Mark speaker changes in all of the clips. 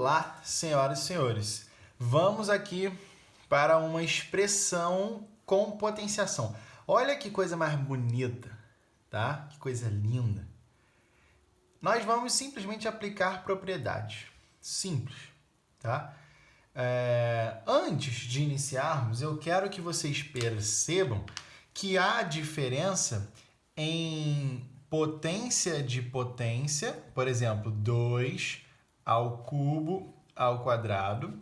Speaker 1: Olá, senhoras e senhores. Vamos aqui para uma expressão com potenciação. Olha que coisa mais bonita, tá? Que coisa linda. Nós vamos simplesmente aplicar propriedades. Simples, tá? Antes de iniciarmos, eu quero que vocês percebam que há diferença em potência de potência, por exemplo, 2 ao cubo ao quadrado.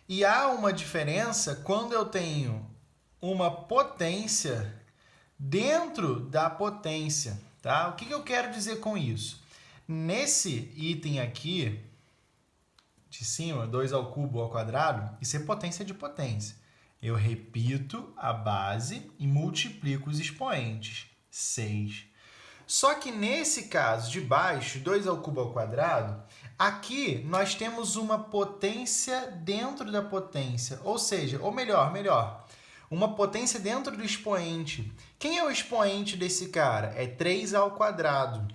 Speaker 1: E há uma diferença quando eu tenho uma potência dentro da potência, tá? O que eu quero dizer com isso? Nesse item aqui, de cima, 2 ao cubo ao quadrado, isso é potência de potência. Eu repito a base e multiplico os expoentes, 6. Só que nesse caso de baixo, 2 ao cubo ao quadrado, aqui nós temos uma potência dentro da potência, ou seja, ou melhor, uma potência dentro do expoente. Quem é o expoente desse cara? É 3 ao quadrado.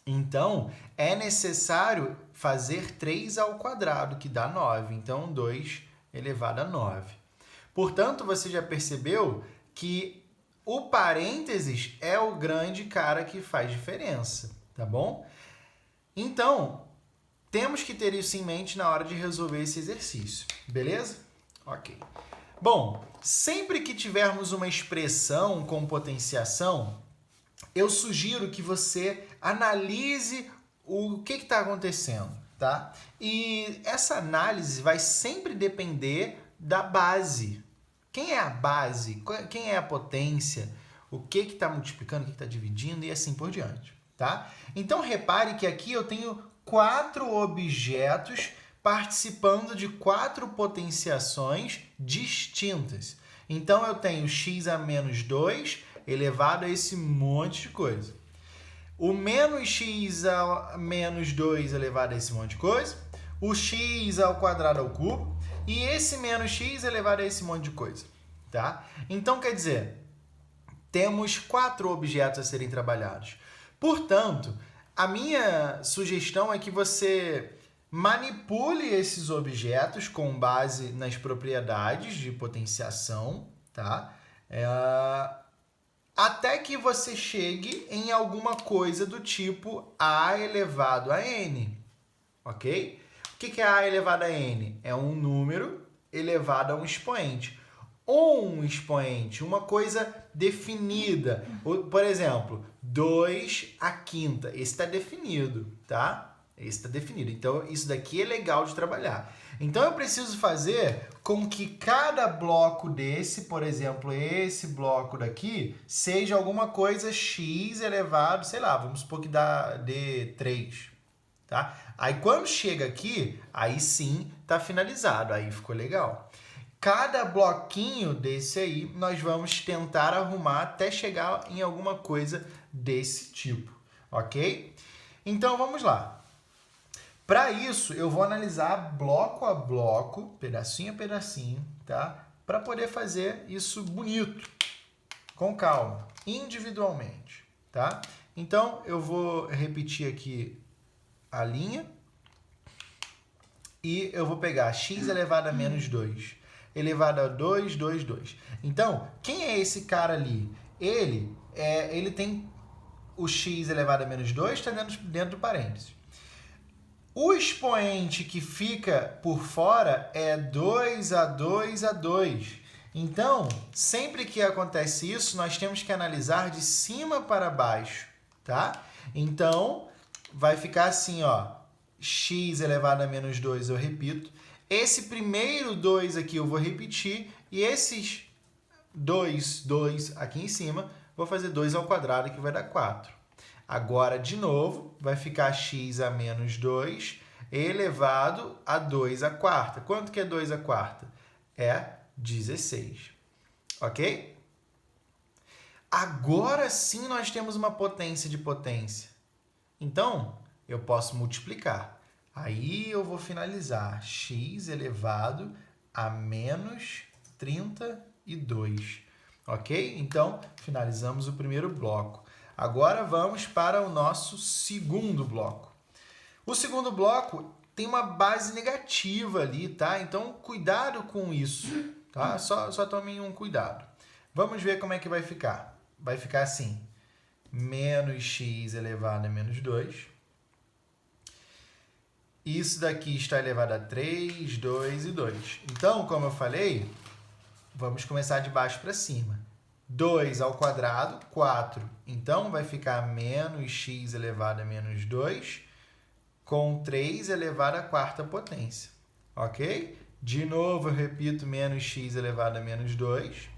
Speaker 1: Então, é necessário fazer 3 ao quadrado, que dá 9. Então, 2 elevado a 9. Portanto, você já percebeu que o parênteses é o grande cara que faz diferença, tá bom? Então, temos que ter isso em mente na hora de resolver esse exercício, beleza? Ok. Bom, sempre que tivermos uma expressão com potenciação, eu sugiro que você analise o que está acontecendo, tá? E essa análise vai sempre depender da base. Quem é a base? Quem é a potência? O que está multiplicando? O que está dividindo? E assim por diante, tá? Então, repare que aqui eu tenho 4 objetos participando de 4 potenciações distintas. Então, eu tenho x a menos 2 elevado a esse monte de coisa. O menos x a menos 2 elevado a esse monte de coisa. O x ao quadrado ao cubo. E esse menos x elevado a esse monte de coisa, tá? Então, quer dizer, temos 4 objetos a serem trabalhados. Portanto, a minha sugestão é que você manipule esses objetos com base nas propriedades de potenciação, tá? Até que você chegue em alguma coisa do tipo a elevado a n, ok? O que é a elevado a n? É um número elevado a um expoente. Um expoente, uma coisa definida. Por exemplo, 2 à quinta. Esse está definido, tá? Esse está definido. Então, isso daqui é legal de trabalhar. Então, eu preciso fazer com que cada bloco desse, por exemplo, esse bloco daqui, seja alguma coisa x elevado, sei lá, vamos supor que dê 3. Tá? Aí quando chega aqui, aí sim tá finalizado, aí ficou legal. Cada bloquinho desse aí, nós vamos tentar arrumar até chegar em alguma coisa desse tipo, ok? Então vamos lá. Para isso, eu vou analisar bloco a bloco, pedacinho a pedacinho, tá? Para poder fazer isso bonito, com calma, individualmente, tá? Então eu vou repetir aqui a linha e eu vou pegar x elevado a menos 2 elevado a 2, 2, 2. Então, quem é esse cara ali? Ele tem o x elevado a menos 2, está dentro do parênteses. O expoente que fica por fora é 2 a 2 a 2. Então, sempre que acontece isso, nós temos que analisar de cima para baixo, tá? Então, vai ficar assim, ó, x elevado a menos 2 eu repito. Esse primeiro 2 aqui eu vou repetir. E esses 2 aqui em cima, vou fazer 2 ao quadrado, que vai dar 4. Agora, de novo, vai ficar x a menos 2 elevado a 2 à quarta. Quanto que é 2 à quarta? É 16. Ok? Agora sim nós temos uma potência de potência. Então, eu posso multiplicar. Aí eu vou finalizar x elevado a menos 32. Ok? Então, finalizamos o primeiro bloco. Agora vamos para o nosso segundo bloco. O segundo bloco tem uma base negativa ali, tá? Então, cuidado com isso, tá? Só tomem um cuidado. Vamos ver como é que vai ficar. Vai ficar assim, menos x elevado a menos 2. Isso daqui está elevado a 3, 2 e 2. Então, como eu falei, vamos começar de baixo para cima. 2 ao quadrado, 4. Então, vai ficar menos x elevado a menos 2 com 3 elevado à quarta potência. Ok? De novo, eu repito, menos x elevado a menos 2.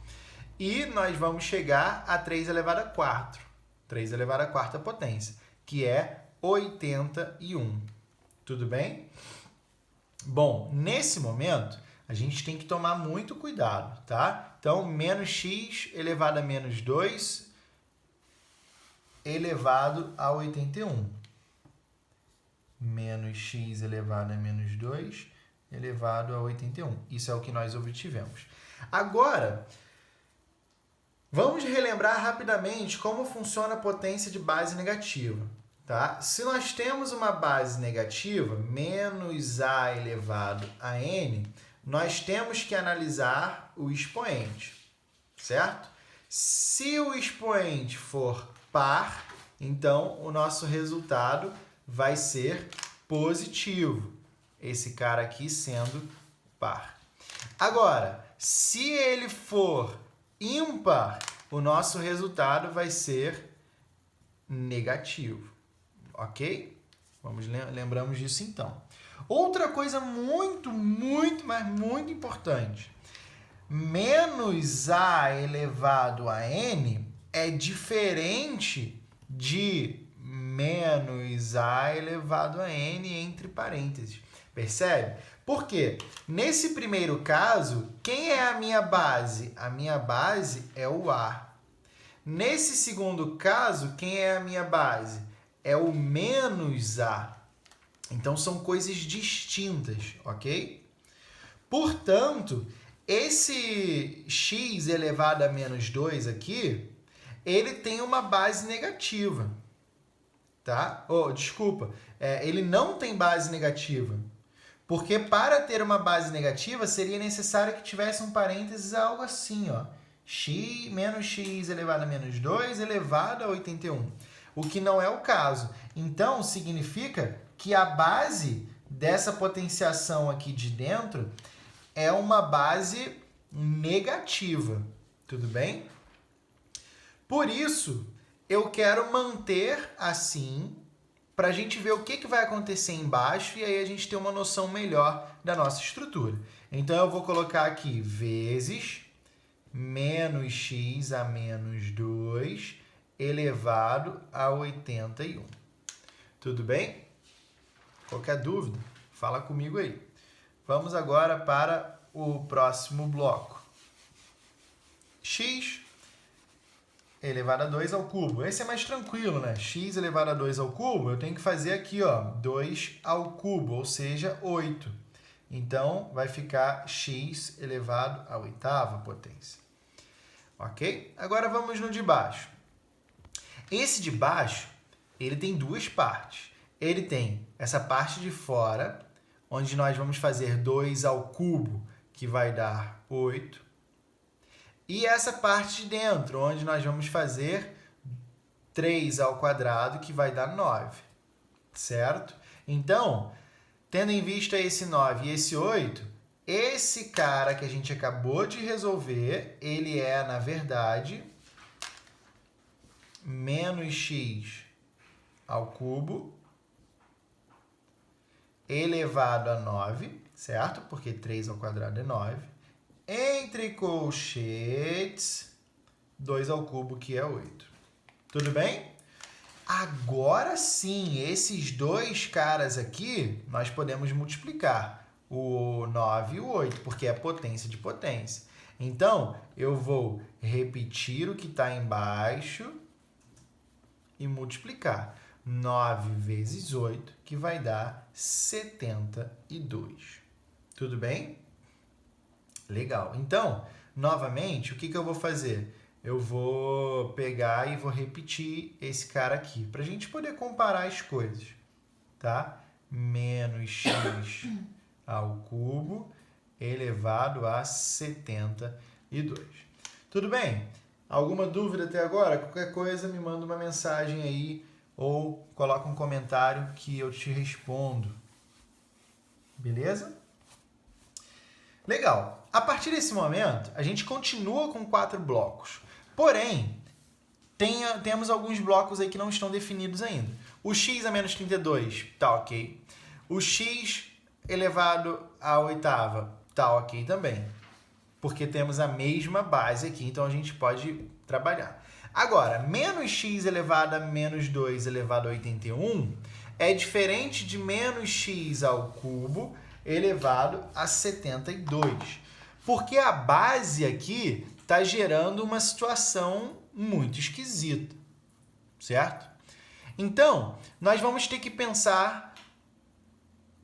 Speaker 1: E nós vamos chegar a 3 elevado a 4. 3 elevado à quarta potência, que é 81. Tudo bem? Bom, nesse momento, a gente tem que tomar muito cuidado, tá? Então, menos x elevado a menos 2 elevado a 81. Menos x elevado a menos 2 elevado a 81. Isso é o que nós obtivemos. Agora, vamos relembrar rapidamente como funciona a potência de base negativa. Tá? Se nós temos uma base negativa, menos a elevado a n, nós temos que analisar o expoente, certo? Se o expoente for par, então o nosso resultado vai ser positivo, esse cara aqui sendo par. Agora, se ele for ímpar, o nosso resultado vai ser negativo. Ok? Lembramos disso então. Outra coisa muito importante. Menos a elevado a n é diferente de menos a elevado a n entre parênteses. Percebe? Por quê? Nesse primeiro caso, quem é a minha base? A minha base é o a. Nesse segundo caso, quem é a minha base? É o menos a. Então, são coisas distintas, ok? Portanto, esse x elevado a menos 2 aqui, ele tem uma base negativa, tá? Desculpa, ele não tem base negativa, porque para ter uma base negativa, seria necessário que tivesse um parênteses algo assim, ó. Menos x elevado a menos 2 elevado a 81. O que não é o caso. Então, significa que a base dessa potenciação aqui de dentro é uma base negativa. Tudo bem? Por isso, eu quero manter assim, para a gente ver o que vai acontecer embaixo e aí a gente ter uma noção melhor da nossa estrutura. Então, eu vou colocar aqui vezes menos x a menos 2 elevado a 81. Tudo bem? Qualquer dúvida, fala comigo aí. Vamos agora para o próximo bloco. X elevado a 2 ao cubo. Esse é mais tranquilo, né? X elevado a 2 ao cubo, eu tenho que fazer aqui, ó, 2 ao cubo, ou seja, 8. Então, vai ficar x elevado à oitava potência. Ok? Agora vamos no de baixo. Esse de baixo, ele tem duas partes. Ele tem essa parte de fora, onde nós vamos fazer 2 ao cubo, que vai dar 8. E essa parte de dentro, onde nós vamos fazer 3 ao quadrado, que vai dar 9. Certo? Então, tendo em vista esse 9 e esse 8, esse cara que a gente acabou de resolver, ele é, na verdade, menos x ao cubo elevado a 9, certo? Porque 3 ao quadrado é 9. Entre colchetes, 2 ao cubo, que é 8. Tudo bem? Agora sim, esses dois caras aqui, nós podemos multiplicar o 9 e o 8, porque é potência de potência. Então, eu vou repetir o que está embaixo e multiplicar. 9 vezes 8, que vai dar 72. Tudo bem? Legal. Então, novamente, o que eu vou fazer? Eu vou pegar e vou repetir esse cara aqui, para a gente poder comparar as coisas, tá? menos x ao cubo elevado a 72. Tudo bem? Alguma dúvida até agora? Qualquer coisa me manda uma mensagem aí ou coloca um comentário que eu te respondo. Beleza? Legal. A partir desse momento, a gente continua com 4 blocos. Porém, temos alguns blocos aí que não estão definidos ainda. O x a menos 32, tá ok. O x elevado à oitava, tá ok também. Porque temos a mesma base aqui, então a gente pode trabalhar. Agora, menos x elevado a menos 2 elevado a 81 é diferente de menos x ao cubo elevado a 72. Porque a base aqui está gerando uma situação muito esquisita, certo? Então, nós vamos ter que pensar,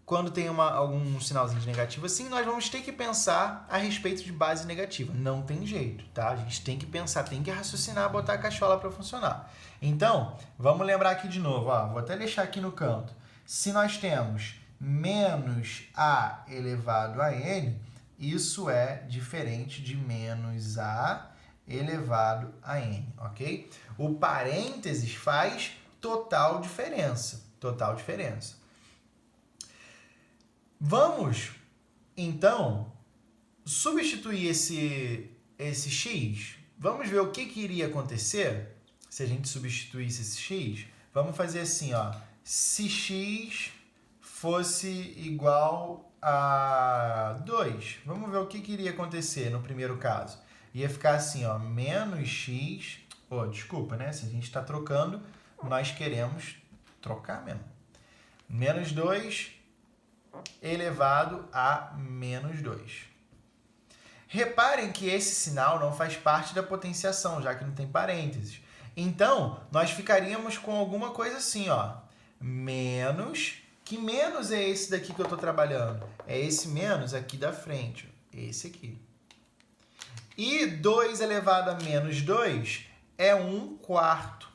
Speaker 1: quando tem algum sinalzinho de negativo assim, nós vamos ter que pensar a respeito de base negativa. Não tem jeito, tá? A gente tem que pensar, tem que raciocinar, botar a cachola para funcionar. Então, vamos lembrar aqui de novo, ó, vou até deixar aqui no canto. Se nós temos menos a elevado a n, isso é diferente de menos a elevado a n, ok? O parênteses faz total diferença, total diferença. Vamos, então, substituir esse x. Vamos ver o que iria acontecer se a gente substituísse esse x. Vamos fazer assim, ó. Se x fosse igual a 2, vamos ver o que iria acontecer no primeiro caso. Ia ficar assim, ó, menos x... desculpa, né? Se a gente está trocando, nós queremos trocar mesmo. Menos 2... elevado a menos 2. Reparem que esse sinal não faz parte da potenciação, já que não tem parênteses. Então, nós ficaríamos com alguma coisa assim, ó. Menos... Que menos é esse daqui que eu estou trabalhando? É esse menos aqui da frente. Esse aqui. E 2 elevado a menos 2 é 1/4.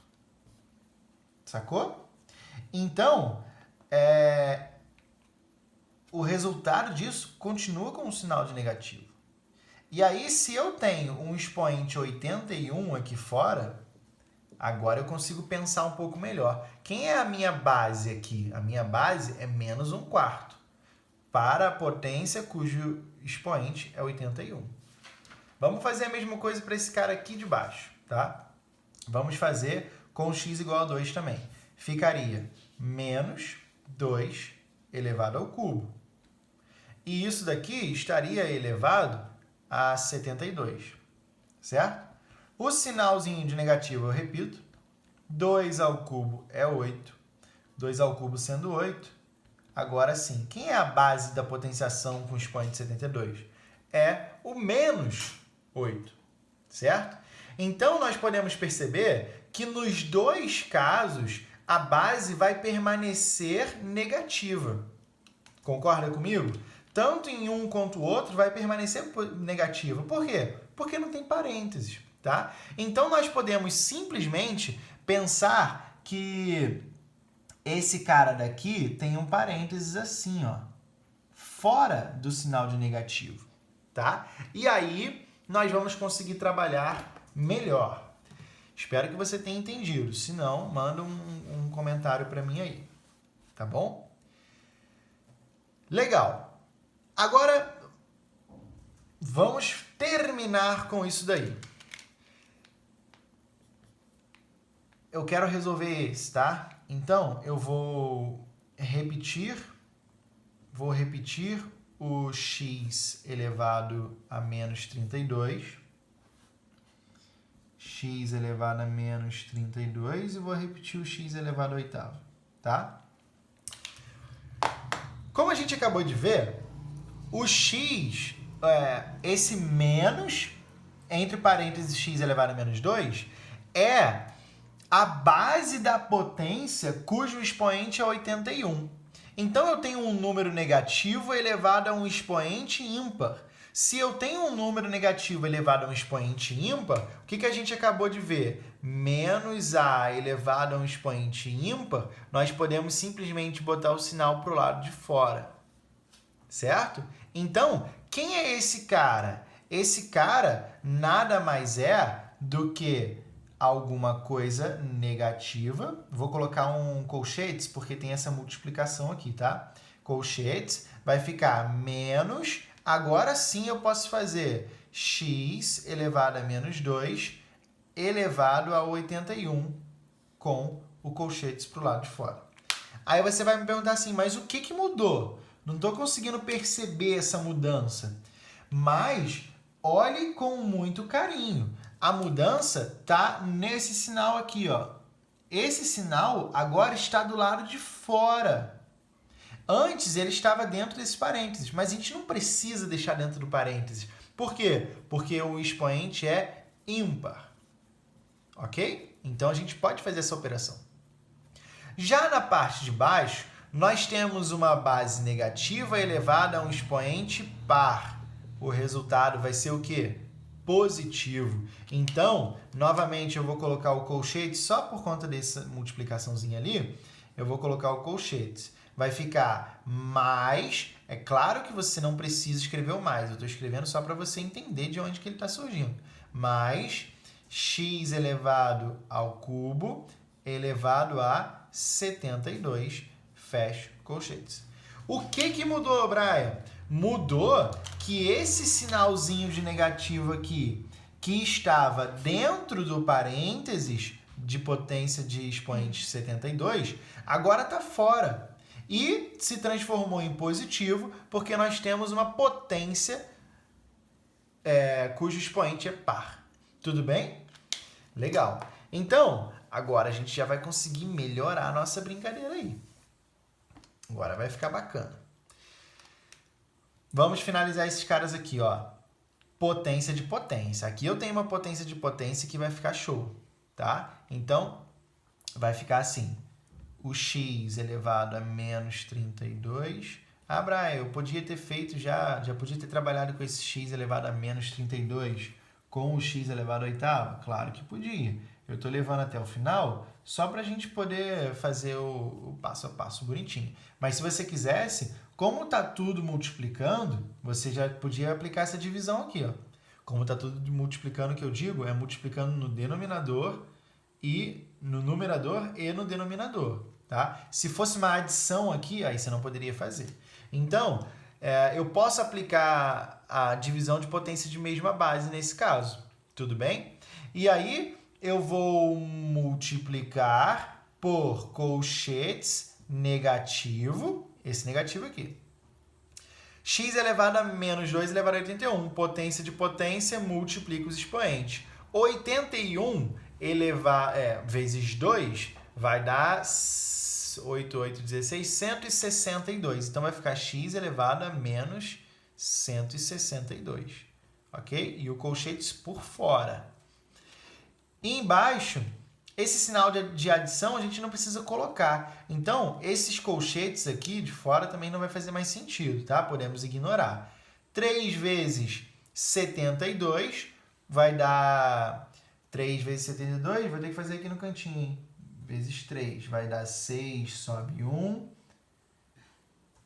Speaker 1: Sacou? Então, o resultado disso continua com um sinal de negativo. E aí, se eu tenho um expoente 81 aqui fora, agora eu consigo pensar um pouco melhor. Quem é a minha base aqui? A minha base é menos 1/4 para a potência cujo expoente é 81. Vamos fazer a mesma coisa para esse cara aqui de baixo, tá? Vamos fazer com x igual a 2 também. Ficaria menos 2 elevado ao cubo. E isso daqui estaria elevado a 72, certo? O sinalzinho de negativo, eu repito, 2 ao cubo é 8. 2 ao cubo sendo 8. Agora sim, quem é a base da potenciação com expoente 72? É o menos 8, certo? Então, nós podemos perceber que nos dois casos, a base vai permanecer negativa. Concorda comigo? Tanto em um quanto o outro vai permanecer negativa. Por quê? Porque não tem parênteses, tá? Então, nós podemos simplesmente pensar que esse cara daqui tem um parênteses assim, ó, fora do sinal de negativo, tá? E aí, nós vamos conseguir trabalhar melhor. Espero que você tenha entendido. Se não, manda um comentário para mim aí, tá bom? Legal. Agora, vamos terminar com isso daí. Eu quero resolver esse, tá? Então, eu vou repetir o x elevado a menos 32. X elevado a menos 32 e vou repetir o x elevado a oitava, tá? Como a gente acabou de ver, o x, esse menos, entre parênteses x elevado a menos 2, é a base da potência cujo expoente é 81. Então, eu tenho um número negativo elevado a um expoente ímpar. Se eu tenho um número negativo elevado a um expoente ímpar, o que a gente acabou de ver? menos a elevado a um expoente ímpar, nós podemos simplesmente botar o sinal para o lado de fora, certo? Então, quem é esse cara? Esse cara nada mais é do que alguma coisa negativa. Vou colocar um colchetes, porque tem essa multiplicação aqui, tá? Colchetes, vai ficar menos, agora sim eu posso fazer x elevado a menos 2 elevado a 81 com o colchetes para o lado de fora. Aí você vai me perguntar assim, mas o que mudou? Não estou conseguindo perceber essa mudança. Mas olhe com muito carinho. A mudança está nesse sinal aqui, ó. Esse sinal agora está do lado de fora. Antes ele estava dentro desse parênteses, mas a gente não precisa deixar dentro do parênteses. Por quê? Porque o expoente é ímpar. Ok? Então a gente pode fazer essa operação. Já na parte de baixo, nós temos uma base negativa elevada a um expoente par. O resultado vai ser o quê? Positivo. Então, novamente, eu vou colocar o colchete, só por conta dessa multiplicaçãozinha ali, eu vou colocar o colchete. Vai ficar mais, é claro que você não precisa escrever o mais, eu estou escrevendo só para você entender de onde que ele está surgindo. Mais x elevado ao cubo elevado a 72, fecho colchetes. O que mudou, Brian? Mudou que esse sinalzinho de negativo aqui, que estava dentro do parênteses de potência de expoente 72, agora está fora. E se transformou em positivo, porque nós temos uma potência cujo expoente é par. Tudo bem? Legal. Então, agora a gente já vai conseguir melhorar a nossa brincadeira aí. Agora vai ficar bacana. Vamos finalizar esses caras aqui, ó. Potência de potência. Aqui eu tenho uma potência de potência que vai ficar show, tá? Então, vai ficar assim. O x elevado a menos 32. Ah, Brian, eu podia ter feito já podia ter trabalhado com esse x elevado a menos 32 com o x elevado à oitava? Claro que podia. Eu estou levando até o final só para a gente poder fazer o passo a passo bonitinho. Mas se você quisesse, como está tudo multiplicando, você já podia aplicar essa divisão aqui, ó. Como está tudo multiplicando, o que eu digo é multiplicando no denominador e no numerador e no denominador, tá? Se fosse uma adição aqui, aí você não poderia fazer. Então, eu posso aplicar a divisão de potência de mesma base nesse caso, tudo bem? E aí, eu vou multiplicar por colchetes negativo, esse negativo aqui. X elevado a menos 2 elevado a 81, potência de potência, multiplica os expoentes. 81 vezes 2 vai dar 8, 8, 16, 162. Então, vai ficar x elevado a menos 162. Ok? E o colchetes por fora. E embaixo, esse sinal de adição a gente não precisa colocar. Então, esses colchetes aqui de fora também não vai fazer mais sentido, tá? Podemos ignorar. 3 vezes 72 vai dar... 3 vezes 72, vou ter que fazer aqui no cantinho, hein? Vezes 3, vai dar 6, sobe 1.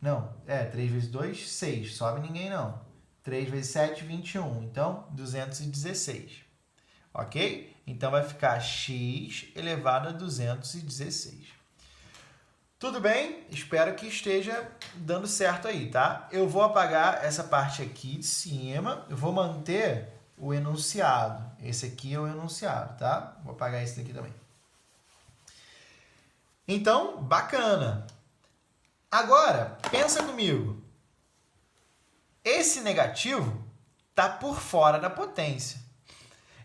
Speaker 1: Não, 3 vezes 2, 6, sobe ninguém não. 3 vezes 7, 21, então 216. Ok? Então vai ficar x elevado a 216. Tudo bem? Espero que esteja dando certo aí, tá? Eu vou apagar essa parte aqui de cima, eu vou manter o enunciado. Esse aqui é o enunciado, tá? Vou apagar esse daqui também. Então, bacana. Agora, pensa comigo. Esse negativo está por fora da potência.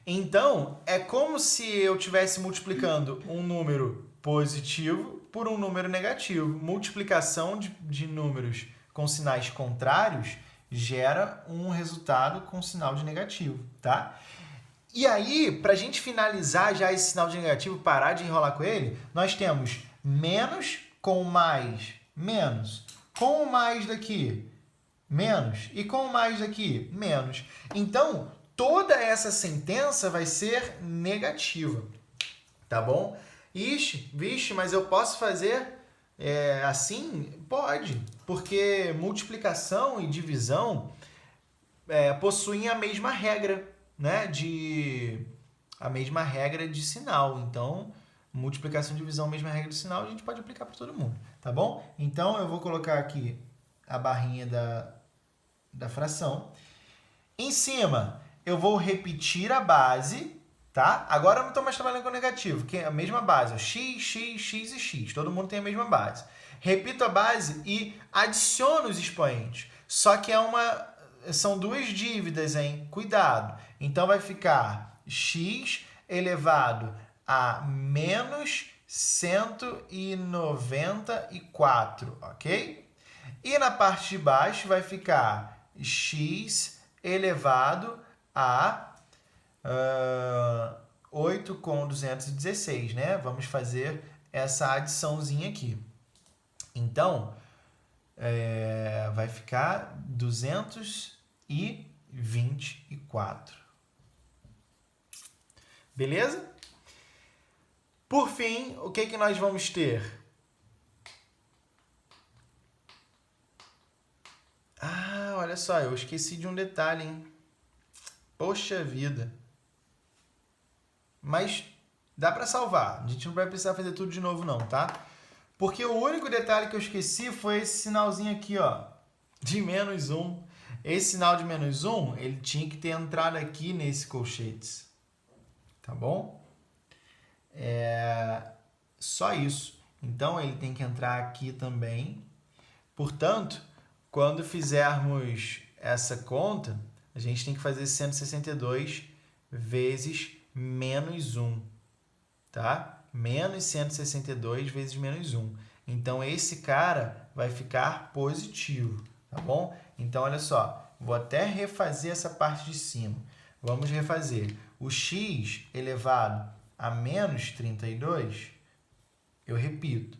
Speaker 1: Então, é como se eu estivesse multiplicando um número positivo por um número negativo. Multiplicação de números com sinais contrários gera um resultado com sinal de negativo, tá? E aí, para a gente finalizar já esse sinal de negativo, parar de enrolar com ele, nós temos menos com mais, menos. Com o mais daqui, menos. E com o mais daqui, menos. Então, toda essa sentença vai ser negativa. Tá bom? Ixi, vixe, mas eu posso fazer assim? Pode, porque multiplicação e divisão possuem a mesma regra, né? A mesma regra de sinal. Então, multiplicação e divisão, mesma regra de sinal, a gente pode aplicar para todo mundo, tá bom? Então, eu vou colocar aqui a barrinha da fração. Em cima, eu vou repetir a base, tá? Agora eu não estou mais trabalhando com negativo, que é a mesma base, ó, x, x, x e x. Todo mundo tem a mesma base. Repito a base e adiciono os expoentes. Só que são duas dívidas, hein? Cuidado. Então, vai ficar x elevado a menos 194, ok? E na parte de baixo vai ficar x elevado a 8 com 216, né? Vamos fazer essa adiçãozinha aqui. Então, vai ficar 224. Beleza? Por fim, o que nós vamos ter? Ah, olha só, eu esqueci de um detalhe, hein? Poxa vida. Mas dá para salvar. A gente não vai precisar fazer tudo de novo não, tá? Porque o único detalhe que eu esqueci foi esse sinalzinho aqui, ó, de menos 1. Esse sinal de menos 1, ele tinha que ter entrado aqui nesse colchetes. Tá bom? Só isso. Então, ele tem que entrar aqui também. Portanto, quando fizermos essa conta, a gente tem que fazer 162 vezes menos 1, tá? Menos 162 vezes menos 1. Então, esse cara vai ficar positivo, tá bom? Então, olha só, vou até refazer essa parte de cima. Vamos refazer. O x elevado a menos 32, eu repito.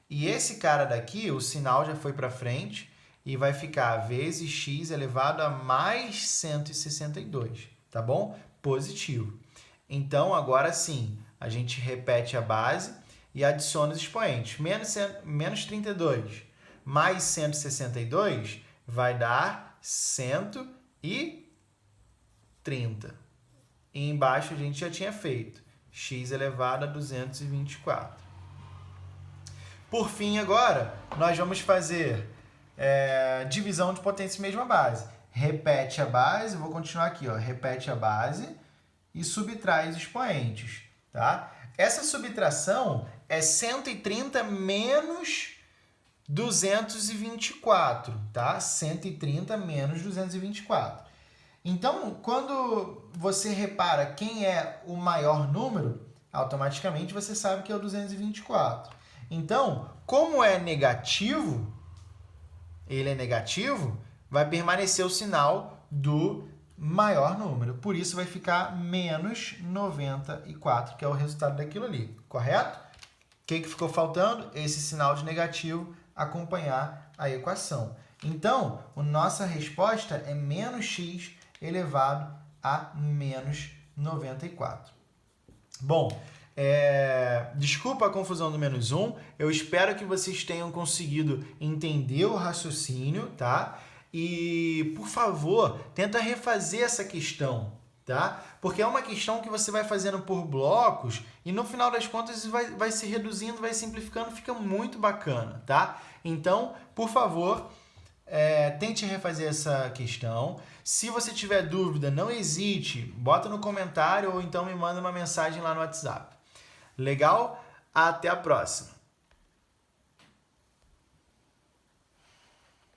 Speaker 1: E esse cara daqui, o sinal já foi para frente, e vai ficar vezes x elevado a mais 162, tá bom? Positivo. Então, agora sim, a gente repete a base e adiciona os expoentes. Menos 32 mais 162 vai dar 130. E embaixo a gente já tinha feito x elevado a 224. Por fim, agora, nós vamos fazer divisão de potência em mesma base. Repete a base, vou continuar aqui, ó, repete a base e subtrai os expoentes, tá? Essa subtração é 130 menos 224, tá? 130 menos 224. Então, quando você repara quem é o maior número, automaticamente você sabe que é o 224. Então, como é negativo, ele é negativo, vai permanecer o sinal do maior número. Por isso, vai ficar menos 94, que é o resultado daquilo ali, correto? O que ficou faltando? Esse sinal de negativo acompanhar a equação. Então, a nossa resposta é menos x elevado a menos 94. Bom, desculpa a confusão do menos 1. Eu espero que vocês tenham conseguido entender o raciocínio, tá? E, por favor, tenta refazer essa questão, tá? Porque é uma questão que você vai fazendo por blocos e, no final das contas, vai se reduzindo, vai simplificando, fica muito bacana, tá? Então, por favor, tente refazer essa questão. Se você tiver dúvida, não hesite, bota no comentário ou então me manda uma mensagem lá no WhatsApp. Legal? Até a próxima!